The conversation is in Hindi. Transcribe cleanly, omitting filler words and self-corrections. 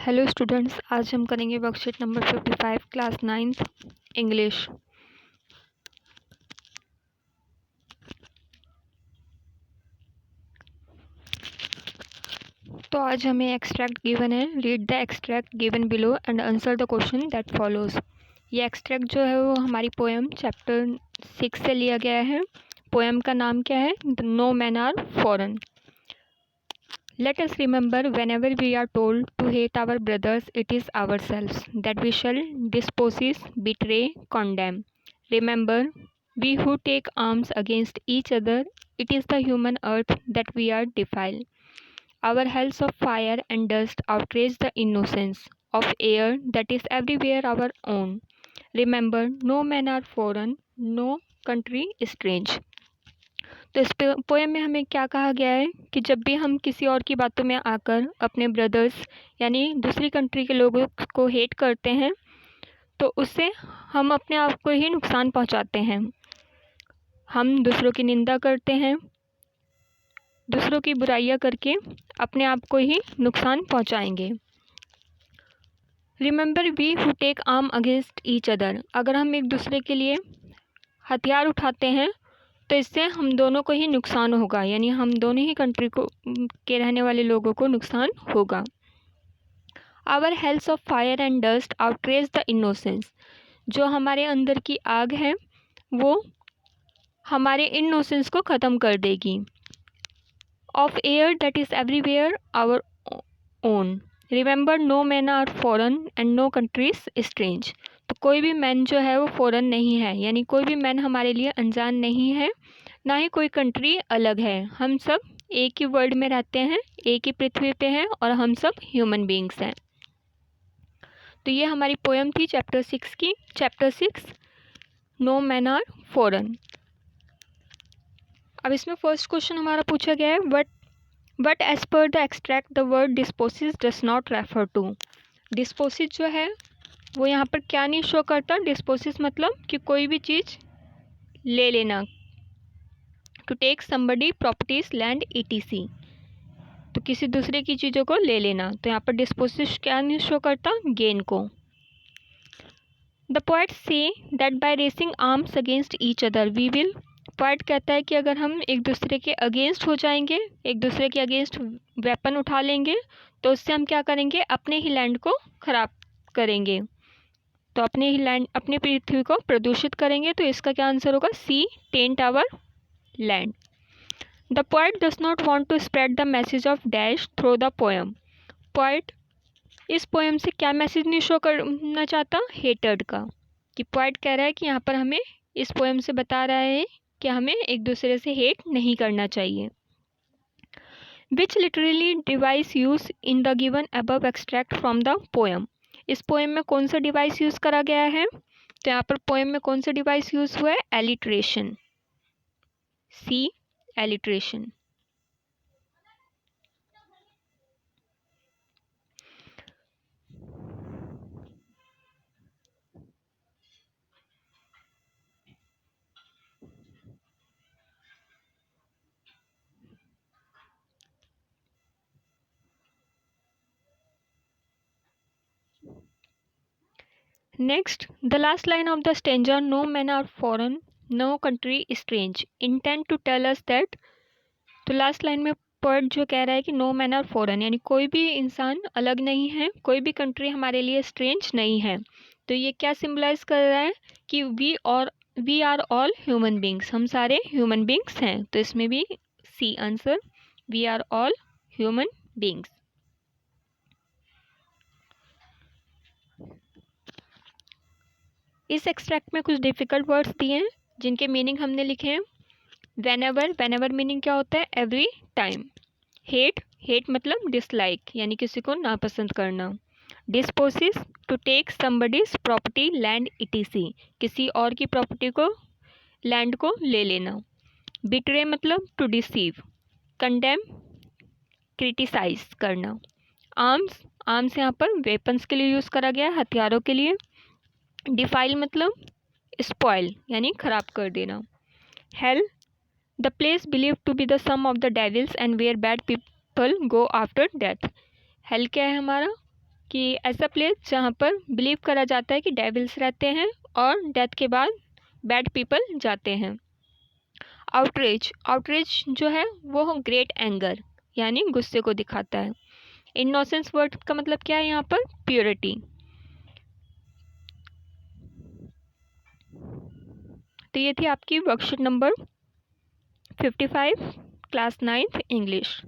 हेलो स्टूडेंट्स, आज हम करेंगे worksheet number 55 class 9th English. तो आज हमें एक्सट्रैक्ट गिवन है। Read the extract given below and answer the question that follows. ये एक्सट्रैक्ट जो है वो हमारी पोएम चैप्टर 6 से लिया गया है। पोएम का नाम क्या है? No man are foreign. Let us remember, whenever we are told to hate our brothers, it is ourselves that we shall dispose, betray, condemn. Remember, we who take arms against each other, it is the human earth that we are defile. Our hells of fire and dust outrage the innocence of air that is everywhere our own. Remember, no men are foreign, no country strange. तो इस पोएम में हमें क्या कहा गया है कि जब भी हम किसी और की बातों में आकर अपने ब्रदर्स यानी दूसरी कंट्री के लोगों को हेट करते हैं तो उससे हम अपने आप को ही नुकसान पहुंचाते हैं। हम दूसरों की निंदा करते हैं, दूसरों की बुराइयां करके अपने आप को ही नुकसान पहुंचाएंगे। Remember, we who take arm against each other. अगर हम एक दूसरे के लिए हथियार उठाते हैं तो इससे हम दोनों को ही नुकसान होगा, यानी हम दोनों ही कंट्री को के रहने वाले लोगों को नुकसान होगा। Our hells of fire and dust outrage the innocence. जो हमारे अंदर की आग है वो हमारे इनोसेंस को ख़त्म कर देगी। Of air that is everywhere our own. Remember, no man are foreign and no countries strange. तो कोई भी मैन जो है वो फॉरेन नहीं है, यानी कोई भी मैन हमारे लिए अनजान नहीं है, ना ही कोई कंट्री अलग है। हम सब एक ही वर्ल्ड में रहते हैं, एक ही पृथ्वी पे हैं और हम सब ह्यूमन बीइंग्स हैं। तो ये हमारी पोएम थी चैप्टर 6 की। Chapter 6 no man are foreign. अब इसमें फर्स्ट क्वेश्चन हमारा पूछा गया है, but as per the extract the word dispossess does not refer to. Dispossess जो है वो यहाँ पर क्या नहीं शो करता। डिस्पोसिस मतलब कि कोई भी चीज़ ले लेना, to take somebody properties land ETC, तो किसी दूसरे की चीज़ों को ले लेना। तो यहाँ पर डिस्पोसिस क्या नहीं शो करता? गेन को। The poet say that by raising arms against each other we will. Poet कहता है कि अगर हम एक दूसरे के अगेंस्ट हो जाएंगे, एक दूसरे के अगेंस्ट वेपन उठा लेंगे तो उससे हम क्या करेंगे? अपने ही लैंड को खराब करेंगे, तो अपने ही लैंड, अपनी पृथ्वी को प्रदूषित करेंगे। तो इसका क्या आंसर होगा? C, tent our land. The poet does not want to spread the message of dash through the poem. Poet इस पोएम से क्या मैसेज नहीं शो करना चाहता? हेटर्ड का। कि पोएट कह रहा है कि यहाँ पर हमें इस पोएम से बता रहा है कि हमें एक दूसरे से हेट नहीं करना चाहिए। विच literally device use in the given above extract from the poem. इस पोएम में कौन सा डिवाइस यूज करा गया है? तो यहाँ पर पोएम में कौन सा डिवाइस यूज हुआ है? Alliteration. See, alliteration. Next, the last line of the stanza, no men are foreign, no country strange, intend to tell us that। तो लास्ट लाइन में पोएट जो कह रहा है कि नो मैन आर फॉरेन, यानी कोई भी इंसान अलग नहीं है, कोई भी कंट्री हमारे लिए स्ट्रेंज नहीं है। तो ये क्या सिंबलाइज कर रहा है कि we are all human beings, हम सारे ह्यूमन बींग्स हैं। तो इसमें भी see answer, we are all human beings. इस एक्सट्रैक्ट में कुछ डिफिकल्ट वर्ड्स दिए हैं जिनके मीनिंग हमने लिखे हैं। वेनेवर मीनिंग क्या होता है? Every time. हेट मतलब डिसलाइक, यानी किसी को नापसंद करना। Dispossess, to take somebody's property land ETC, किसी और की प्रॉपर्टी को, लैंड को ले लेना। बिट्रे मतलब टू डिसीव। कंडेम, क्रिटिसाइज करना। आर्म्स यहाँ पर वेपन्स के लिए यूज़ करा गया है, हथियारों के लिए। डिफाइल मतलब स्पॉइल, यानी खराब कर देना। Hell, the place believe to be the some of the devils and where bad people go after death. Hell क्या है हमारा? कि ऐसा प्लेस जहाँ पर बिलीव करा जाता है कि डेविल्स रहते हैं और डेथ के बाद बैड पीपल जाते हैं। आउटरीच, आउटरीच जो है वो ग्रेट एंगर यानी गुस्से को दिखाता है। इनोसेंस वर्ड का मतलब क्या है यहाँ पर? प्योरिटी। तो ये थी आपकी worksheet number 55 class 9th English.